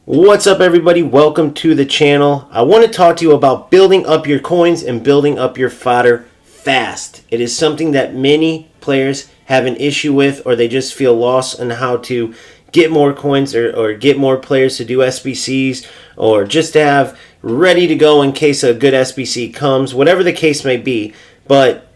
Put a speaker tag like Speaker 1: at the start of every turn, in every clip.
Speaker 1: What's up, everybody? Welcome to the channel. I want to talk to you about building up your coins and building up your fodder fast. It is something that many players have an issue with, or they just feel lost on how to get more coins or get more players to do SBCs, or just to have ready to go in case a good SBC comes, whatever the case may be. But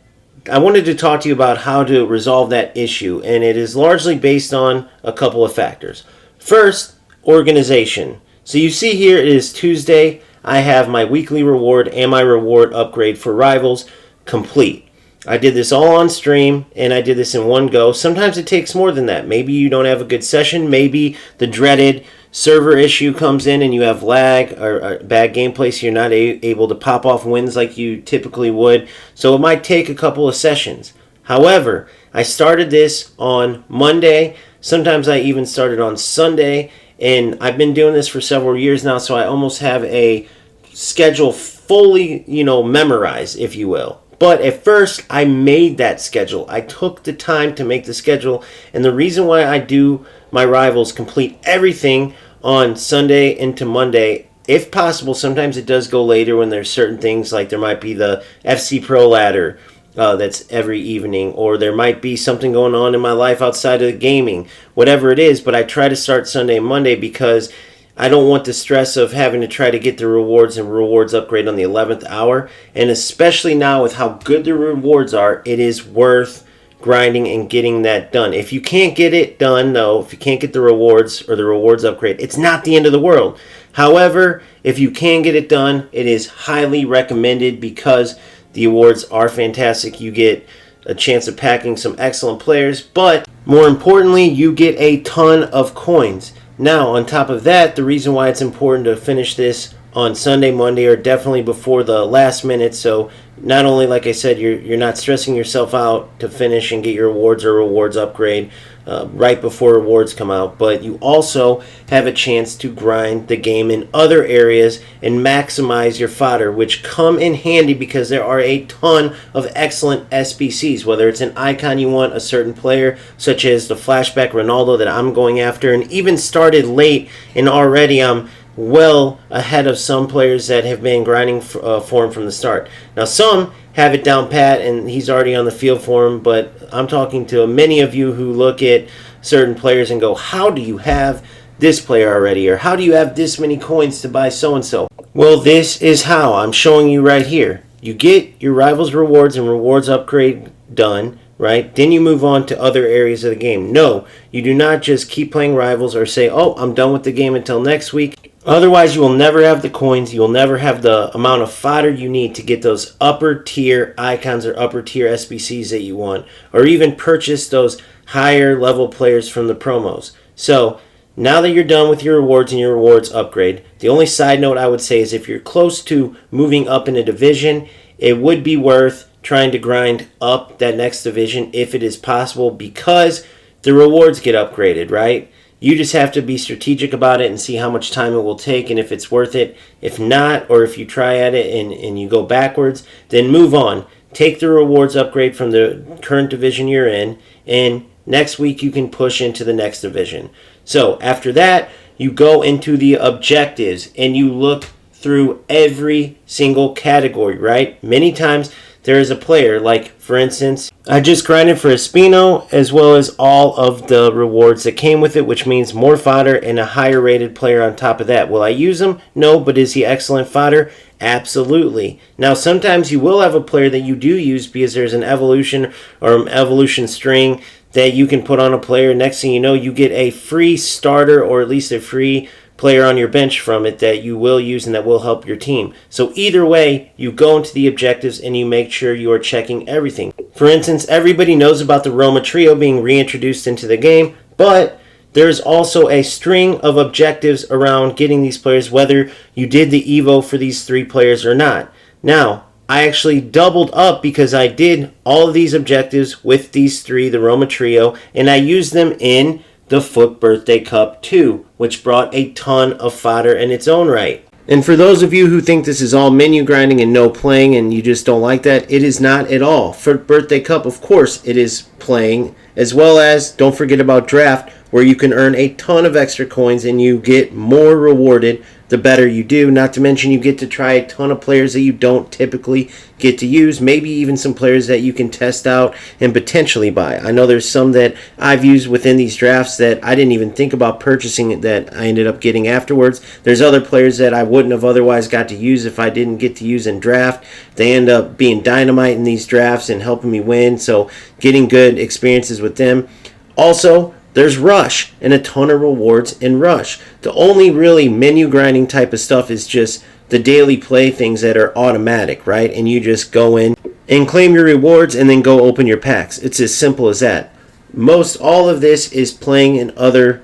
Speaker 1: I wanted to talk to you about how to resolve that issue, and it is largely based on a couple of factors. First, organization. So you see here it is Tuesday. I have my weekly reward and my reward upgrade for rivals complete. I did this all on stream and I did this in one go. Sometimes it takes more than that. Maybe you don't have a good session. Maybe the dreaded server issue comes in and you have lag or bad gameplay, so you're not able to pop off wins like you typically would. So it might take a couple of sessions. However, I started this on Monday. Sometimes I even started on Sunday. And I've been doing this for several years now, so I almost have a schedule fully, memorized, if you will. But at first, I made that schedule. I took the time to make the schedule. And the reason why I do my rivals complete everything on Sunday into Monday, if possible, sometimes it does go later when there's certain things, like there might be the FC Pro ladder that's every evening, or there might be something going on in my life outside of the gaming, whatever it is. But I try to start Sunday and Monday because I don't want the stress of having to try to get the rewards and rewards upgrade on the 11th hour. And especially now with how good the rewards are, it is worth grinding and getting that done. If you can't get it done, though, if you can't get the rewards or the rewards upgrade, it's not the end of the world. However, if you can get it done, it is highly recommended because the awards are fantastic. You get a chance of packing some excellent players, but more importantly, you get a ton of coins. Now, on top of that, the reason why it's important to finish this on Sunday, Monday, or definitely before the last minute, so not only, like I said, you're not stressing yourself out to finish and get your awards or rewards upgrade right before rewards come out, but you also have a chance to grind the game in other areas and maximize your fodder, which come in handy because there are a ton of excellent SBCs, whether it's an icon you want, a certain player, such as the flashback Ronaldo that I'm going after, and even started late, and already I'm well ahead of some players that have been grinding for him from the start. Now, some have it down pat and he's already on the field for him, but I'm talking to many of you who look at certain players and go, how do you have this player already? Or how do you have this many coins to buy so-and-so? Well, this is how. I'm showing you right here. You get your rivals rewards and rewards upgrade done, right? Then you move on to other areas of the game. No, you do not just keep playing rivals or say, oh, I'm done with the game until next week. Otherwise, you will never have the coins. You will never have the amount of fodder you need to get those upper tier icons or upper tier SBCs that you want, or even purchase those higher level players from the promos. So now that you're done with your rewards and your rewards upgrade, the only side note I would say is if you're close to moving up in a division, it would be worth trying to grind up that next division if it is possible, because the rewards get upgraded, right? You just have to be strategic about it and see how much time it will take and if it's worth it. If not, or if you try at it and you go backwards, then move on. Take the rewards upgrade from the current division you're in, and next week you can push into the next division. So after that, you go into the objectives and you look through every single category, right? Many times there is a player, like for instance, I just grinded for Espino as well as all of the rewards that came with it, which means more fodder and a higher rated player on top of that. Will I use him? No, but is he excellent fodder? Absolutely. Now, sometimes you will have a player that you do use because there's an evolution or an evolution string that you can put on a player. Next thing you know, you get a free starter or at least a free player on your bench from it that you will use and that will help your team. So either way, you go into the objectives and you make sure you are checking everything. For instance, everybody knows about the Roma trio being reintroduced into the game, but there's also a string of objectives around getting these players, whether you did the Evo for these three players or not. Now, I actually doubled up because I did all of these objectives with these three, the Roma trio, and I used them in the Foot Birthday Cup 2, which brought a ton of fodder in its own right. And for those of you who think this is all menu grinding and no playing and you just don't like that, it is not at all. For Birthday Cup, of course, it is playing, as well as, don't forget about Draft, where you can earn a ton of extra coins and you get more rewarded the better you do. Not to mention you get to try a ton of players that you don't typically get to use, maybe even some players that you can test out and potentially buy. I know there's some that I've used within these drafts that I didn't even think about purchasing that I ended up getting afterwards. There's other players that I wouldn't have otherwise got to use if I didn't get to use in draft. They end up being dynamite in these drafts and helping me win, so getting good experiences with them. Also, there's Rush and a ton of rewards in Rush. The only really menu grinding type of stuff is just the daily play things that are automatic, right? And you just go in and claim your rewards and then go open your packs. It's as simple as that. Most all of this is playing in other,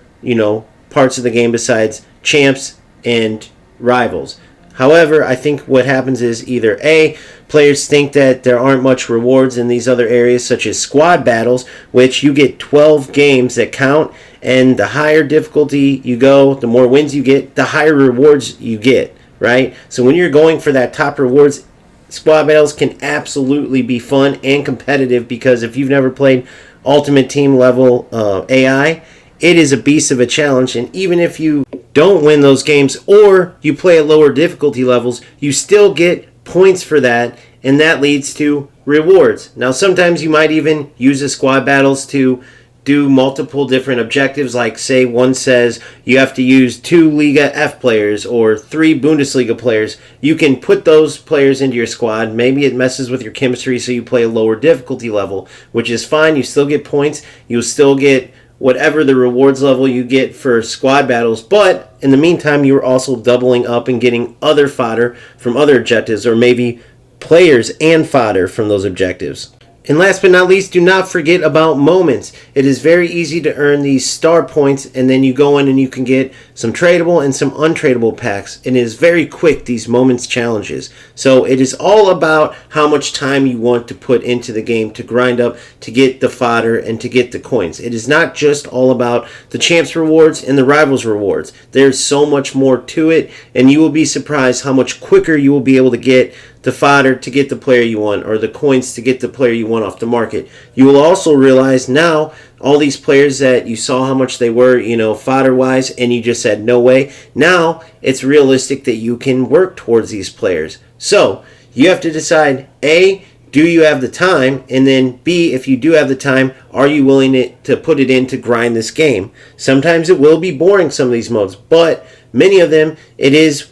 Speaker 1: parts of the game besides champs and rivals. However, I think what happens is either A, players think that there aren't much rewards in these other areas, such as squad battles, which you get 12 games that count, and the higher difficulty you go, the more wins you get, the higher rewards you get, right? So when you're going for that top rewards, squad battles can absolutely be fun and competitive, because if you've never played Ultimate Team level AI, it is a beast of a challenge, and even if you don't win those games or you play at lower difficulty levels, you still get points for that, and that leads to rewards. Now, sometimes you might even use the squad battles to do multiple different objectives, like say one says you have to use 2 Liga F players or 3 Bundesliga players. You can put those players into your squad. Maybe it messes with your chemistry, so you play a lower difficulty level, which is fine. You still get points. You'll still get whatever the rewards level you get for squad battles, but in the meantime, you're also doubling up and getting other fodder from other objectives, or maybe players and fodder from those objectives. And last but not least, do not forget about moments. It is very easy to earn these star points, and then you go in and you can get some tradable and some untradeable packs. And it is very quick, these moments challenges. So it is all about how much time you want to put into the game to grind up, to get the fodder, and to get the coins. It is not just all about the champs rewards and the rivals rewards. There's so much more to it, and you will be surprised how much quicker you will be able to get the fodder to get the player you want, or the coins to get the player you want off the market. You will also realize now all these players that you saw how much they were, fodder wise, and you just said no way. Now it's realistic that you can work towards these players. So you have to decide, A, do you have the time? And then B, if you do have the time, are you willing to put it in to grind this game? Sometimes it will be boring, some of these modes, but many of them, it is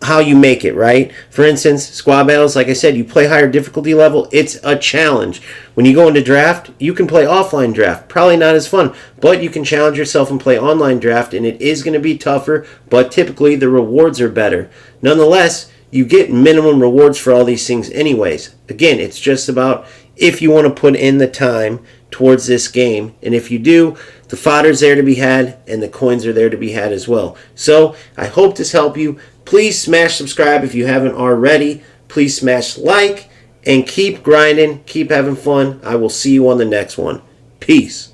Speaker 1: how you make it, right? For instance, squad battles, like I said, you play higher difficulty level, it's a challenge. When you go into draft, you can play offline draft, probably not as fun, but you can challenge yourself and play online draft, and it is going to be tougher, but typically the rewards are better. Nonetheless, you get minimum rewards for all these things anyways. Again, it's just about if you want to put in the time towards this game, and if you do, the fodder's there to be had, and the coins are there to be had as well. So, I hope this helped you. Please smash subscribe if you haven't already. Please smash like, and keep grinding, keep having fun. I will see you on the next one. Peace.